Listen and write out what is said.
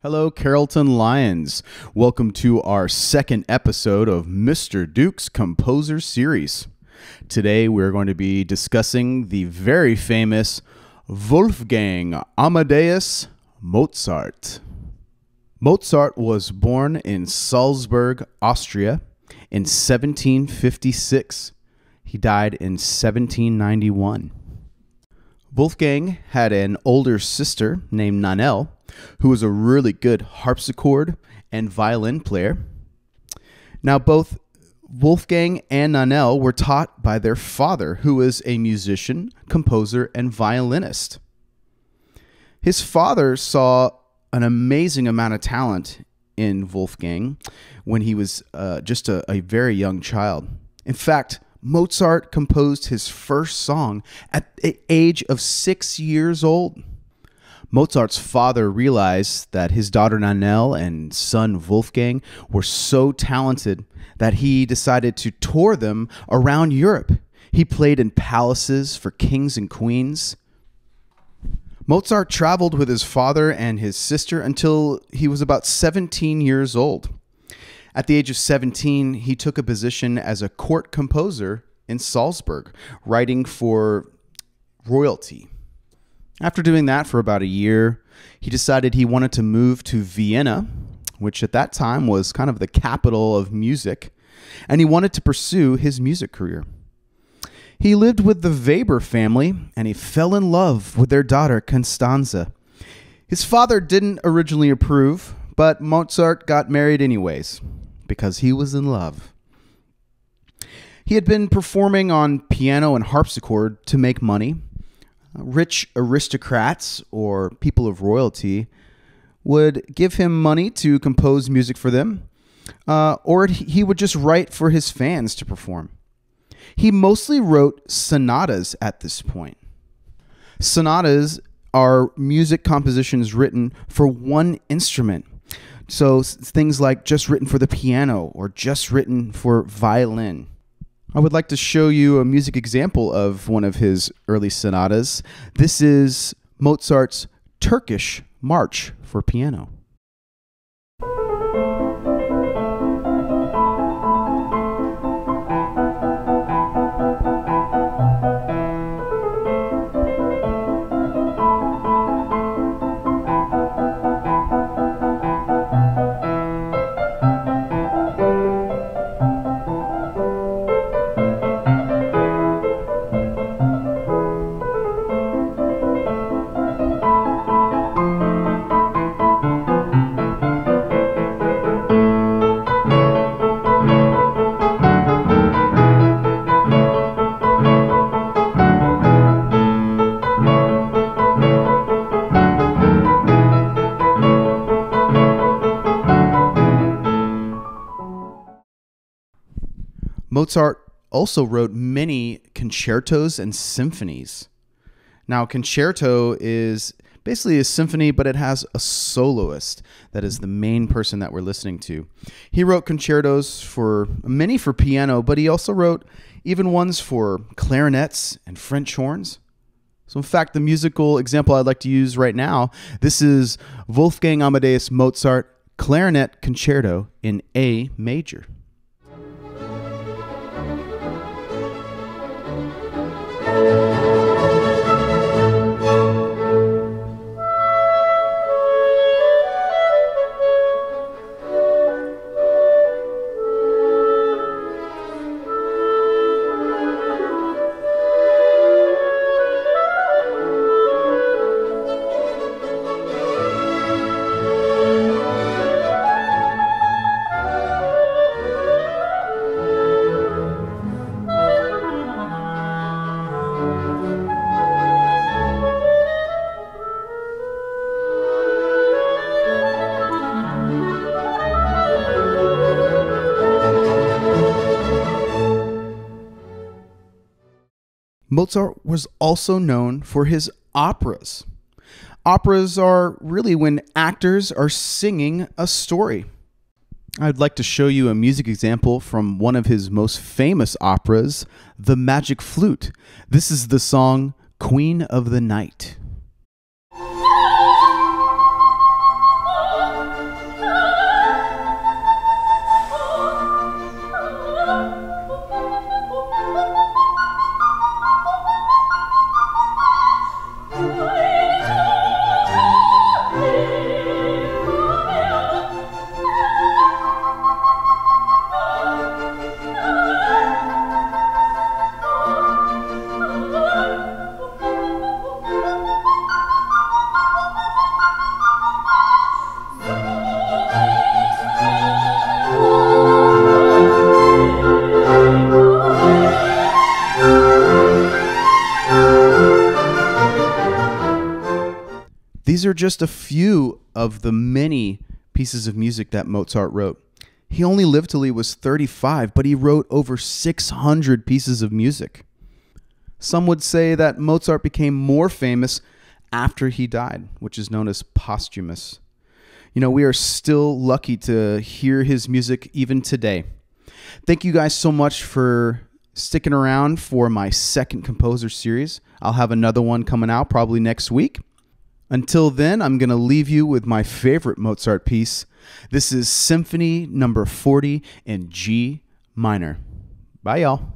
Hello, Carrollton Lions. Welcome to our second episode of Mr. Duke's Composer Series. Today we're going to be discussing the very famous Wolfgang Amadeus Mozart. Mozart was born in Salzburg, Austria in 1756. He died in 1791. Wolfgang had an older sister named Nanel, who was a really good harpsichord and violin player. Now, both Wolfgang and Nanel were taught by their father, who was a musician, composer, and violinist. His father saw an amazing amount of talent in Wolfgang when he was just a very young child. In fact, Mozart composed his first song at the age of 6 years old. Mozart's father realized that his daughter Nanel and son Wolfgang were so talented that he decided to tour them around Europe. He played in palaces for kings and queens. Mozart traveled with his father and his sister until he was about 17 years old. At the age of 17, he took a position as a court composer in Salzburg, writing for royalty. After doing that for about a year, he decided he wanted to move to Vienna, which at that time was kind of the capital of music, and he wanted to pursue his music career. He lived with the Weber family, and he fell in love with their daughter, Constanze. His father didn't originally approve, but Mozart got married anyways, because he was in love. He had been performing on piano and harpsichord to make money. Rich aristocrats or people of royalty would give him money to compose music for them, or he would just write for his fans to perform. He mostly wrote sonatas at this point. Sonatas are music compositions written for one instrument. So things like just written for the piano or just written for violin. I would like to show you a music example of one of his early sonatas. This is Mozart's Turkish March for piano. Mozart also wrote many concertos and symphonies. Now, concerto is basically a symphony, but it has a soloist that is the main person that we're listening to. He wrote concertos for many for piano, but he also wrote even ones for clarinets and French horns. So in fact, the musical example I'd like to use right now, this is Wolfgang Amadeus Mozart Clarinet Concerto in A major. Mozart was also known for his operas. Operas are really when actors are singing a story. I'd like to show you a music example from one of his most famous operas, The Magic Flute. This is the song Queen of the Night. These are just a few of the many pieces of music that Mozart wrote. He only lived till he was 35, but he wrote over 600 pieces of music. Some would say that Mozart became more famous after he died, which is known as posthumous. We are still lucky to hear his music even today. Thank you guys so much for sticking around for my second composer series. I'll have another one coming out probably next week. Until then, I'm going to leave you with my favorite Mozart piece. This is Symphony number 40 in G minor. Bye, y'all.